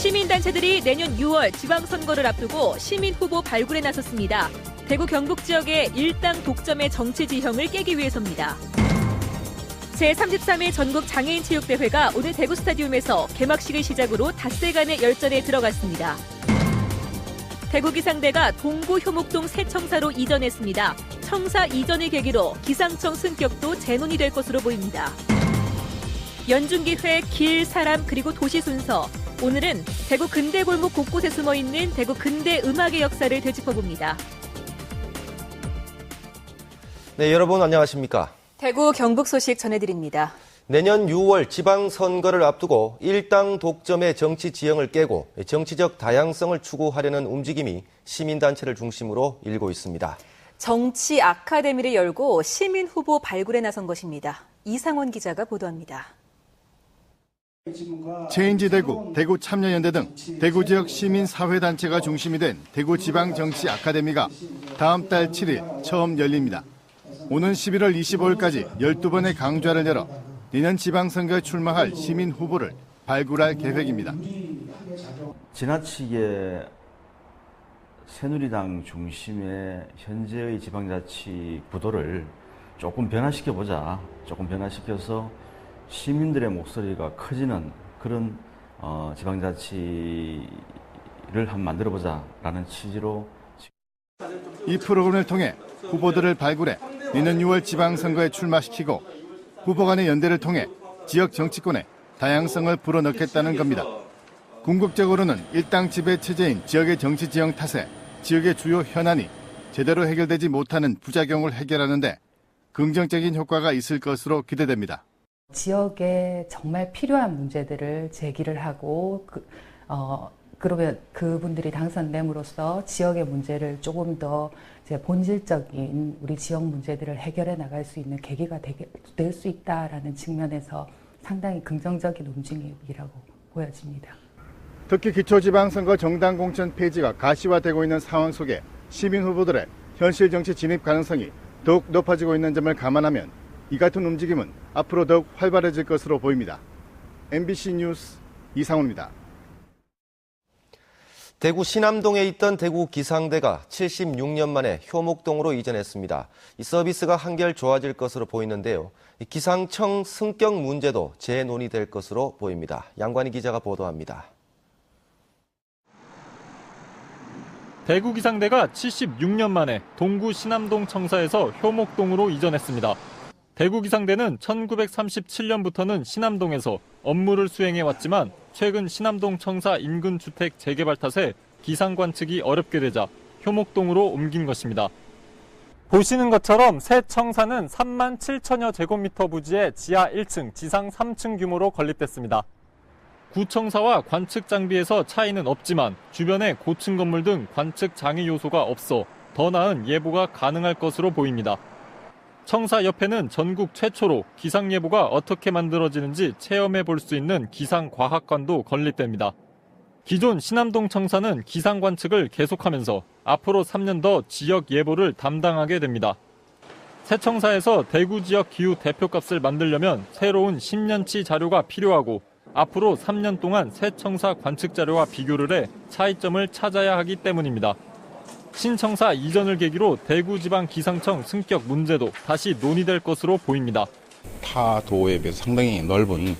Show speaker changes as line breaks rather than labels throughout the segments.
시민단체들이 내년 6월 지방선거를 앞두고 시민후보 발굴에 나섰습니다. 대구 경북 지역의 일당 독점의 정치 지형을 깨기 위해서입니다. 제33회 전국 장애인 체육대회가 오늘 대구 스타디움에서 개막식을 시작으로 닷새간의 열전에 들어갔습니다. 대구 기상대가 동구 효목동 새 청사로 이전했습니다. 청사 이전을 계기로 기상청 승격도 재논의 될 것으로 보입니다. 연중기회 길, 사람, 그리고 도시 순서. 오늘은 대구 근대 골목 곳곳에 숨어있는 대구 근대 음악의 역사를 되짚어봅니다.
네, 여러분 안녕하십니까?
대구 경북 소식 전해드립니다.
내년 6월 지방선거를 앞두고 일당 독점의 정치 지형을 깨고 정치적 다양성을 추구하려는 움직임이 시민단체를 중심으로 일고 있습니다.
정치 아카데미를 열고 시민 후보 발굴에 나선 것입니다. 이상원 기자가 보도합니다.
체인지 대구, 대구 참여연대 등 대구 지역 시민사회단체가 중심이 된 대구 지방정치 아카데미가 다음 달 7일 처음 열립니다. 오는 11월 25일까지 12번의 강좌를 열어 내년 지방선거에 출마할 시민 후보를 발굴할 계획입니다.
지나치게 새누리당 중심의 현재의 지방자치 구도를 조금 변화시켜보자. 조금 변화시켜서 시민들의 목소리가 커지는 그런 지방자치를 한번 만들어보자라는 취지로
이 프로그램을 통해 후보들을 발굴해 내년 6월 지방선거에 출마시키고 후보 간의 연대를 통해 지역 정치권에 다양성을 불어넣겠다는 겁니다. 궁극적으로는 일당 지배 체제인 지역의 정치 지형 탓에 지역의 주요 현안이 제대로 해결되지 못하는 부작용을 해결하는 데 긍정적인 효과가 있을 것으로 기대됩니다.
지역에 정말 필요한 문제들을 제기를 하고 그러면 그분들이 당선됨으로써 지역의 문제를 조금 더 본질적인 우리 지역 문제들을 해결해 나갈 수 있는 계기가 될 수 있다라는 측면에서 상당히 긍정적인 움직임이라고 보여집니다.
특히 기초지방선거 정당 공천 폐지가 가시화되고 있는 상황 속에 시민 후보들의 현실 정치 진입 가능성이 더욱 높아지고 있는 점을 감안하면 이 같은 움직임은 앞으로 더욱 활발해질 것으로 보입니다. MBC 뉴스 이상훈입니다.
대구 신암동에 있던 대구 기상대가 76년 만에 효목동으로 이전했습니다. 이 서비스가 한결 좋아질 것으로 보이는데요. 기상청 승격 문제도 재논의될 것으로 보입니다. 양관희 기자가 보도합니다.
대구 기상대가 76년 만에 동구 신암동 청사에서 효목동으로 이전했습니다. 대구 기상대는 1937년부터는 신암동에서 업무를 수행해왔지만 최근 신암동 청사 인근 주택 재개발 탓에 기상 관측이 어렵게 되자 효목동으로 옮긴 것입니다. 보시는 것처럼 새 청사는 3만 7천여 제곱미터 부지의 지하 1층, 지상 3층 규모로 건립됐습니다. 구청사와 관측 장비에서 차이는 없지만 주변에 고층 건물 등 관측 장애 요소가 없어 더 나은 예보가 가능할 것으로 보입니다. 청사 옆에는 전국 최초로 기상 예보가 어떻게 만들어지는지 체험해 볼 수 있는 기상과학관도 건립됩니다. 기존 신암동 청사는 기상 관측을 계속하면서 앞으로 3년 더 지역 예보를 담당하게 됩니다. 새 청사에서 대구 지역 기후 대표값을 만들려면 새로운 10년치 자료가 필요하고 앞으로 3년 동안 새 청사 관측 자료와 비교를 해 차이점을 찾아야 하기 때문입니다. 신청사 이전을 계기로 대구지방 기상청 승격 문제도 다시 논의될 것으로 보입니다.
타 도에 비해서 상당히 넓은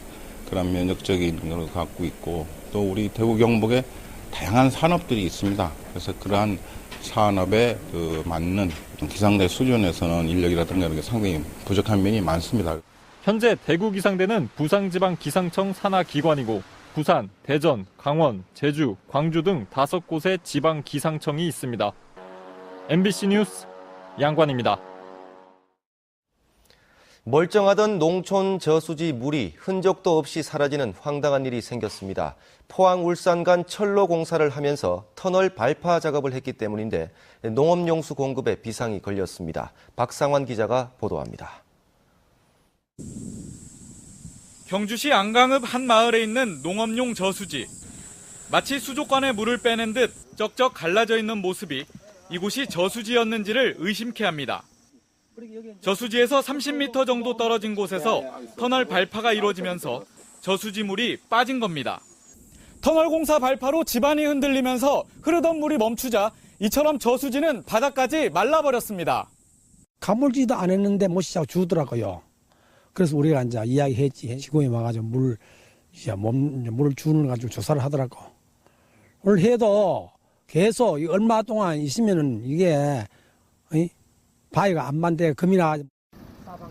그런 면역적인 걸 갖고 있고 또 우리 대구 경북에 다양한 산업들이 있습니다. 그래서 그러한 산업에 맞는 기상대 수준에서는 인력이라든가 이런 게 상당히 부족한 면이 많습니다.
현재 대구 기상대는 부산지방 기상청 산하 기관이고 부산, 대전, 강원, 제주, 광주 등 5곳의 지방 기상청이 있습니다. MBC 뉴스 양관입니다.
멀쩡하던 농촌 저수지 물이 흔적도 없이 사라지는 황당한 일이 생겼습니다. 포항 울산 간 철로 공사를 하면서 터널 발파 작업을 했기 때문인데 농업용수 공급에 비상이 걸렸습니다. 박상환 기자가 보도합니다.
경주시 안강읍 한 마을에 있는 농업용 저수지. 마치 수족관에 물을 빼낸 듯 쩍쩍 갈라져 있는 모습이 이곳이 저수지였는지를 의심케 합니다. 저수지에서 30m 정도 떨어진 곳에서 터널 발파가 이루어지면서 저수지 물이 빠진 겁니다. 터널 공사 발파로 집안이 흔들리면서 흐르던 물이 멈추자 이처럼 저수지는 바닥까지 말라버렸습니다.
가물지도 안 했는데 못시자고 주더라고요. 그래서 우리가 이제 이야기했지. 시공에 와가지고 물을 주는 가지고 조사를 하더라고. 오늘 해도 계속 얼마 동안 있으면은 이게 바위가 안 만대 금이나.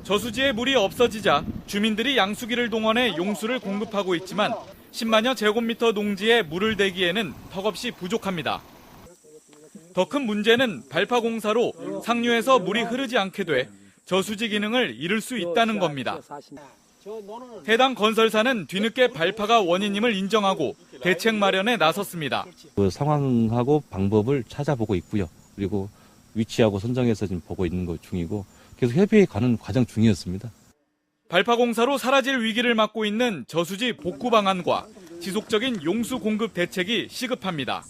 저수지에 물이 없어지자 주민들이 양수기를 동원해 용수를 공급하고 있지만 10만여 제곱미터 농지에 물을 대기에는 턱없이 부족합니다. 더 큰 문제는 발파 공사로 상류에서 물이 흐르지 않게 돼 저수지 기능을 잃을 수 있다는 겁니다. 해당 건설사는 뒤늦게 발파가 원인임을 인정하고 대책 마련에 나섰습니다.
그 상황하고 방법을 찾아보고 있고요. 그리고 위치하고 선정해서 지금 보고 있는 것 중이고 계속 협의해 가는 과정 중이었습니다.
발파 공사로 사라질 위기를 맞고 있는 저수지 복구 방안과 지속적인 용수 공급 대책이 시급합니다.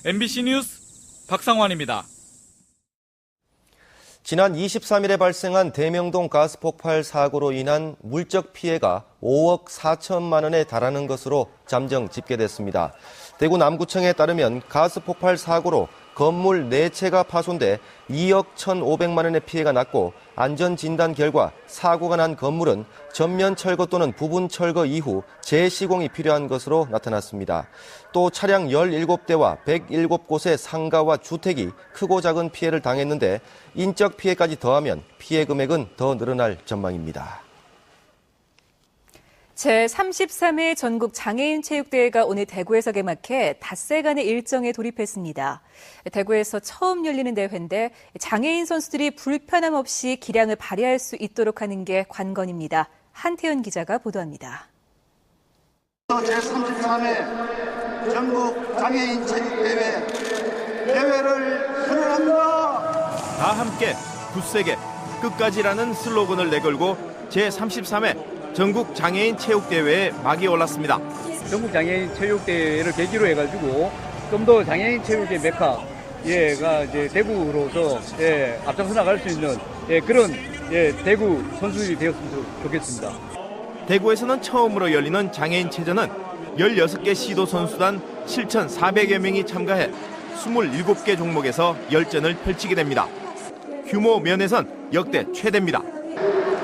MBC 뉴스 박상환입니다.
지난 23일에 발생한 대명동 가스 폭발 사고로 인한 물적 피해가 5억 4천만 원에 달하는 것으로 잠정 집계됐습니다. 대구 남구청에 따르면 가스 폭발 사고로 건물 4채가 파손돼 2억 1,500만 원의 피해가 났고 안전진단 결과 사고가 난 건물은 전면 철거 또는 부분 철거 이후 재시공이 필요한 것으로 나타났습니다. 또 차량 17대와 107곳의 상가와 주택이 크고 작은 피해를 당했는데 인적 피해까지 더하면 피해 금액은 더 늘어날 전망입니다.
제33회 전국 장애인 체육대회가 오늘 대구에서 개막해 닷새간의 일정에 돌입했습니다. 대구에서 처음 열리는 대회인데 장애인 선수들이 불편함 없이 기량을 발휘할 수 있도록 하는 게 관건입니다. 한태현 기자가 보도합니다.
제33회 전국 장애인 체육대회 대회를 선언합니다.
다 함께 굳세게 끝까지라는 슬로건을 내걸고 제33회 전국 장애인 체육대회에 막이 올랐습니다.
전국 장애인 체육대회를 계기로 해가지고 좀 더 장애인 체육의 메카가 이제 대구로서 앞장서 나갈 수 있는 그런 대구 선수들이 되었으면 좋겠습니다.
대구에서는 처음으로 열리는 장애인체전은 16개 시도 선수단 7,400여 명이 참가해 27개 종목에서 열전을 펼치게 됩니다. 규모 면에선 역대 최대입니다.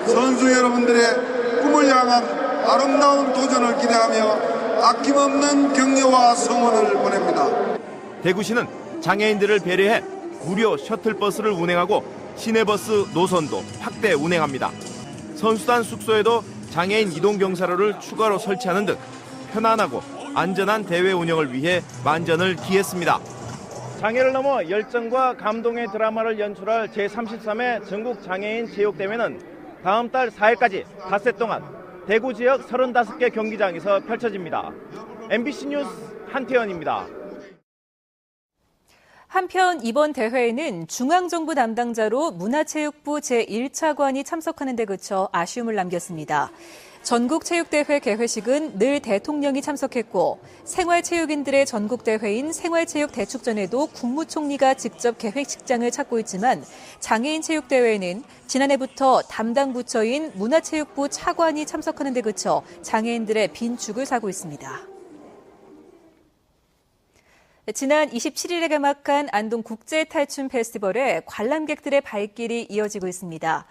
선수 여러분들의 꿈을 향한 아름다운 도전을 기대하며 아낌없는 격려와 성원을 보냅니다.
대구시는 장애인들을 배려해 무료 셔틀버스를 운행하고 시내버스 노선도 확대 운행합니다. 선수단 숙소에도 장애인 이동 경사로를 추가로 설치하는 등 편안하고 안전한 대회 운영을 위해 만전을 기했습니다. 장애를 넘어 열정과 감동의 드라마를 연출할 제33회 전국 장애인 체육대회는 다음 달 4일까지 닷새 동안 대구 지역 35개 경기장에서 펼쳐집니다. MBC 뉴스 한태현입니다.
한편 이번 대회에는 중앙정부 담당자로 문화체육부 제1차관이 참석하는 데 그쳐 아쉬움을 남겼습니다. 전국체육대회 개회식은 늘 대통령이 참석했고 생활체육인들의 전국대회인 생활체육대축전에도 국무총리가 직접 개회식장을 찾고 있지만 장애인 체육대회에는 지난해부터 담당 부처인 문화체육부 차관이 참석하는 데 그쳐 장애인들의 빈축을 사고 있습니다. 지난 27일에 개막한 안동 국제탈춤 페스티벌에 관람객들의 발길이 이어지고 있습니다.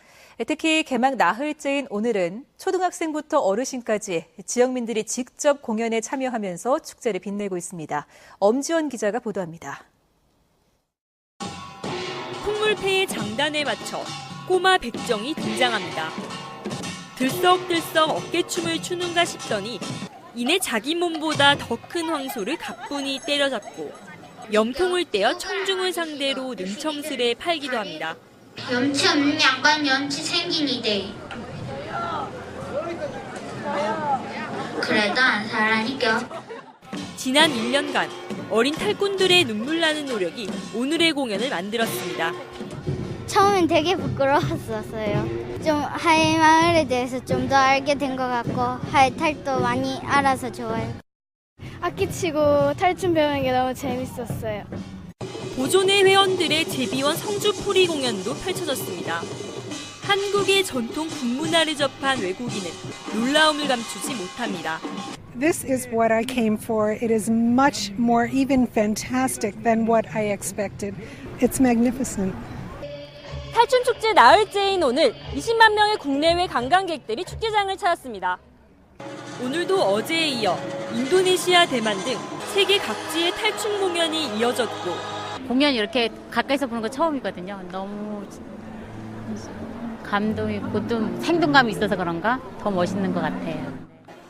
특히 개막 나흘째인 오늘은 초등학생부터 어르신까지 지역민들이 직접 공연에 참여하면서 축제를 빛내고 있습니다. 엄지원 기자가 보도합니다.
콩물패의 장단에 맞춰 꼬마 백정이 등장합니다. 들썩들썩 어깨춤을 추는가 싶더니 이내 자기 몸보다 더 큰 황소를 가뿐히 때려잡고 염통을 떼어 청중을 상대로 능청스레 팔기도 합니다.
염치 없는 양반 염치 생기니대. 그래도 안 살라니까.
지난 1년간 어린 탈꾼들의 눈물 나는 노력이 오늘의 공연을 만들었습니다.
처음엔 되게 부끄러웠었어요. 좀 하이 마을에 대해서 좀 더 알게 된 것 같고 하이 탈도 많이 알아서 좋아요.
악기 치고 탈춤 배우는 게 너무 재밌었어요.
보존회 회원들의 제비원 성주풀이 공연도 펼쳐졌습니다. 한국의 전통 북문화를 접한 외국인은 놀라움을 감추지 못합니다.
This is what I came for. It is much more even fantastic than what I expected. It's magnificent.
탈춤 축제 나흘째인 오늘 20만 명의 국내외 관광객들이 축제장을 찾았습니다. 오늘도 어제에 이어 인도네시아, 대만 등 세계 각지의 탈춤 공연이 이어졌고
공연 이렇게 가까이서 보는 거 처음이거든요. 너무 감동이 있고 또 생동감이 있어서 그런가 더 멋있는 것 같아요.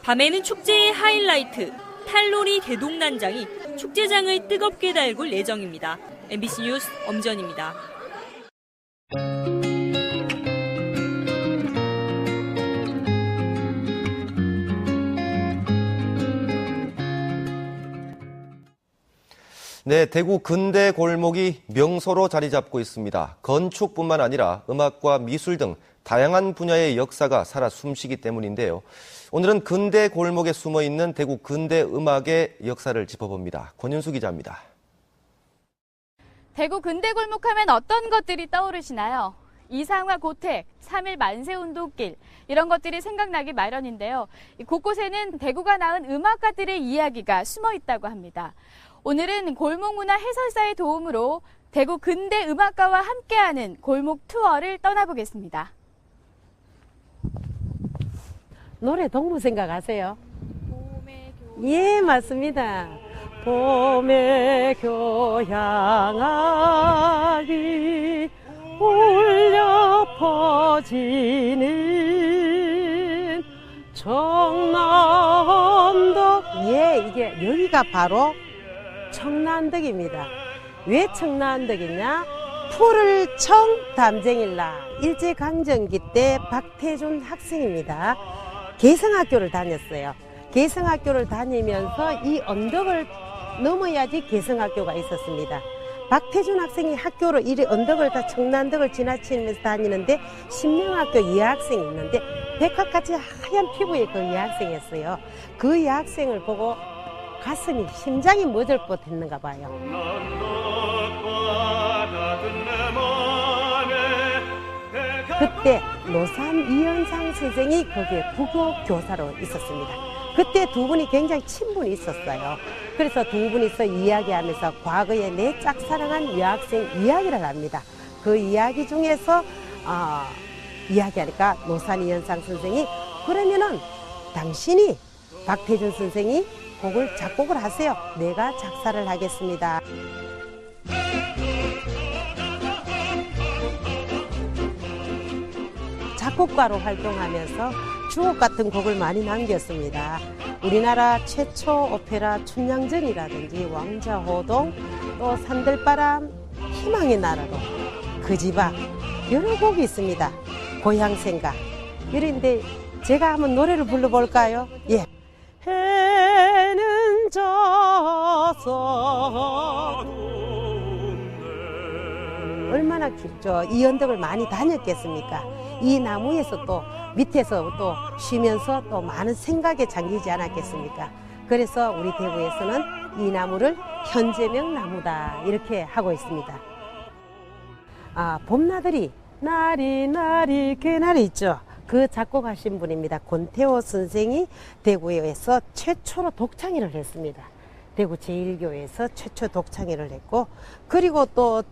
밤에는 축제의 하이라이트 탈놀이 대동단장이 축제장을 뜨겁게 달굴 예정입니다. MBC 뉴스 엄지연입니다.
네, 대구 근대 골목이 명소로 자리 잡고 있습니다. 건축뿐만 아니라 음악과 미술 등 다양한 분야의 역사가 살아 숨쉬기 때문인데요. 오늘은 근대 골목에 숨어 있는 대구 근대 음악의 역사를 짚어봅니다. 권윤수 기자입니다.
대구 근대 골목 하면 어떤 것들이 떠오르시나요? 이상화 고택, 3.1 만세운동길 이런 것들이 생각나기 마련인데요. 곳곳에는 대구가 낳은 음악가들의 이야기가 숨어 있다고 합니다. 오늘은 골목문화 해설사의 도움으로 대구 근대 음악가와 함께하는 골목 투어를 떠나보겠습니다.
노래 동무 생각하세요? 예, 맞습니다. 봄의 교향악이 울려 퍼지는 청남덕. 예, 이게 여기가 바로 청남덕입니다. 왜 청남덕이냐? 풀을 청 담쟁일라. 일제강점기 때 박태준 학생입니다. 개성학교를 다녔어요. 개성학교를 다니면서 이 언덕을 넘어야지 개성학교가 있었습니다. 박태준 학생이 학교를 이 언덕을 다 청남덕을 지나치면서 다니는데 신명학교 여학생이 있는데 백합같이 하얀 피부의 그 여학생이었어요. 그 여학생을 보고 가슴이 심장이 멎을 뻔했는가 봐요. 그때 노산 이현상 선생이 거기에 국어 교사로 있었습니다. 그때 두 분이 굉장히 친분이 있었어요. 그래서 두 분이서 이야기하면서 과거에 내 짝사랑한 여학생 이야기를 합니다. 그 이야기 중에서 이야기하니까 노산 이현상 선생이 그러면은 당신이 박태준 선생이 곡을 작곡을 하세요. 내가 작사를 하겠습니다. 작곡가로 활동하면서 주옥 같은 곡을 많이 남겼습니다. 우리나라 최초 오페라 춘향전이라든지 왕자호동, 또 산들바람, 희망의 나라로, 그 집 앞 여러 곡이 있습니다. 고향생각 이런데 제가 한번 노래를 불러볼까요? 예. 해는 져서 얼마나 길죠. 이 언덕을 많이 다녔겠습니까? 이 나무에서 또 밑에서 또 쉬면서 또 많은 생각에 잠기지 않았겠습니까? 그래서 우리 대구에서는 이 나무를 현재명 나무다 이렇게 하고 있습니다. 봄나들이 나리 개나리 있죠. 그 작곡하신 분입니다. 권태호 선생이 대구에서 최초로 독창회를 했습니다. 대구 제1교에서 최초 독창회를 했고, 그리고 또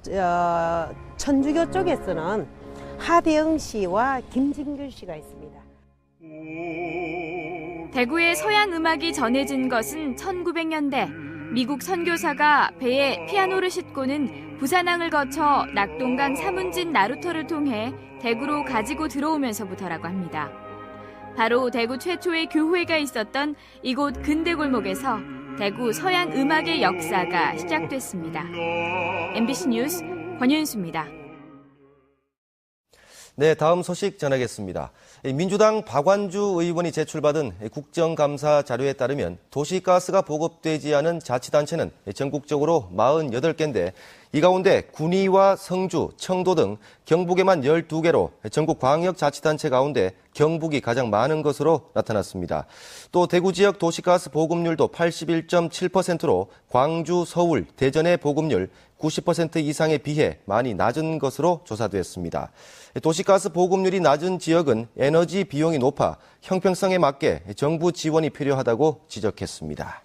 천주교 쪽에서는 하대영 씨와 김진규 씨가 있습니다.
대구의 서양 음악이 전해진 것은 1900년대 미국 선교사가 배에 피아노를 싣고는 부산항을 거쳐 낙동강 사문진 나루터를 통해 대구로 가지고 들어오면서부터라고 합니다. 바로 대구 최초의 교회가 있었던 이곳 근대골목에서 대구 서양 음악의 역사가 시작됐습니다. MBC 뉴스 권윤수입니다.
네, 다음 소식 전하겠습니다. 민주당 박완주 의원이 제출받은 국정감사 자료에 따르면 도시가스가 보급되지 않은 자치단체는 전국적으로 48개인데 이 가운데 군위와 성주, 청도 등 경북에만 12개로 전국 광역자치단체 가운데 경북이 가장 많은 것으로 나타났습니다. 또 대구 지역 도시가스 보급률도 81.7%로 광주, 서울, 대전의 보급률 90% 이상에 비해 많이 낮은 것으로 조사됐습니다. 도시가스 보급률이 낮은 지역은 에너지 비용이 높아 형평성에 맞게 정부 지원이 필요하다고 지적했습니다.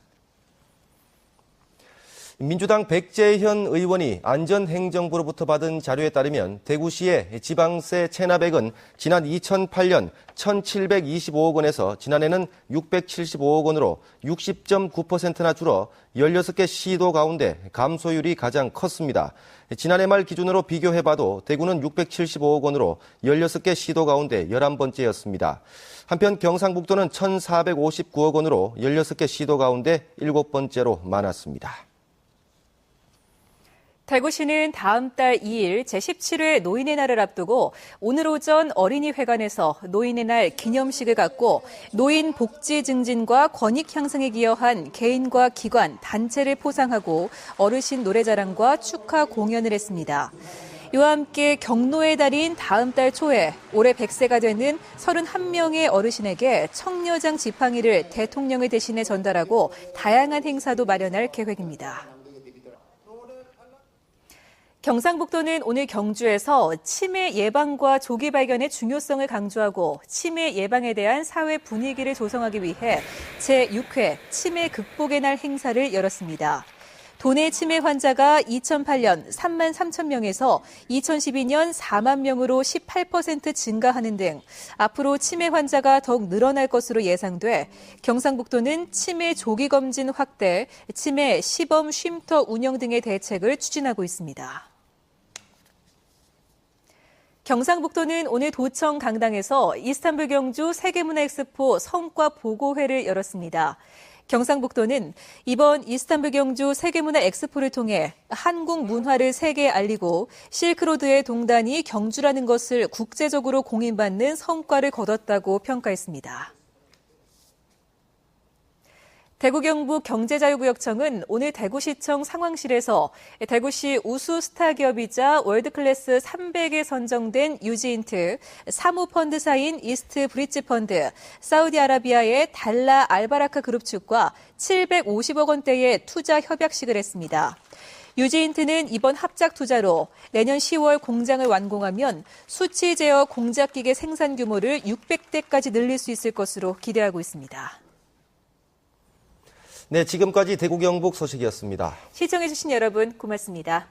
민주당 백재현 의원이 안전행정부로부터 받은 자료에 따르면 대구시의 지방세 체납액은 지난 2008년 1,725억 원에서 지난해는 675억 원으로 60.9%나 줄어 16개 시도 가운데 감소율이 가장 컸습니다. 지난해 말 기준으로 비교해봐도 대구는 675억 원으로 16개 시도 가운데 11번째였습니다. 한편 경상북도는 1,459억 원으로 16개 시도 가운데 7번째로 많았습니다.
대구시는 다음 달 2일 제17회 노인의 날을 앞두고 오늘 오전 어린이회관에서 노인의 날 기념식을 갖고 노인 복지 증진과 권익 향상에 기여한 개인과 기관, 단체를 포상하고 어르신 노래자랑과 축하 공연을 했습니다. 이와 함께 경로의 달인 다음 달 초에 올해 100세가 되는 31명의 어르신에게 청려장 지팡이를 대통령의 대신에 전달하고 다양한 행사도 마련할 계획입니다. 경상북도는 오늘 경주에서 치매 예방과 조기 발견의 중요성을 강조하고 치매 예방에 대한 사회 분위기를 조성하기 위해 제6회 치매 극복의 날 행사를 열었습니다. 도내 치매 환자가 2008년 3만 3천 명에서 2012년 4만 명으로 18% 증가하는 등 앞으로 치매 환자가 더욱 늘어날 것으로 예상돼 경상북도는 치매 조기 검진 확대, 치매 시범 쉼터 운영 등의 대책을 추진하고 있습니다. 경상북도는 오늘 도청 강당에서 이스탄불 경주 세계문화 엑스포 성과 보고회를 열었습니다. 경상북도는 이번 이스탄불 경주 세계문화 엑스포를 통해 한국 문화를 세계에 알리고 실크로드의 동단이 경주라는 것을 국제적으로 공인받는 성과를 거뒀다고 평가했습니다. 대구 경북 경제자유구역청은 오늘 대구시청 상황실에서 대구시 우수 스타 기업이자 월드클래스 300에 선정된 유지인트, 사모펀드사인 이스트 브릿지 펀드, 사우디아라비아의 달라 알바라카 그룹 측과 750억 원대의 투자 협약식을 했습니다. 유지인트는 이번 합작 투자로 내년 10월 공장을 완공하면 수치 제어 공작기계 생산 규모를 600대까지 늘릴 수 있을 것으로 기대하고 있습니다.
네, 지금까지 대구 경북 소식이었습니다.
시청해주신 여러분 고맙습니다.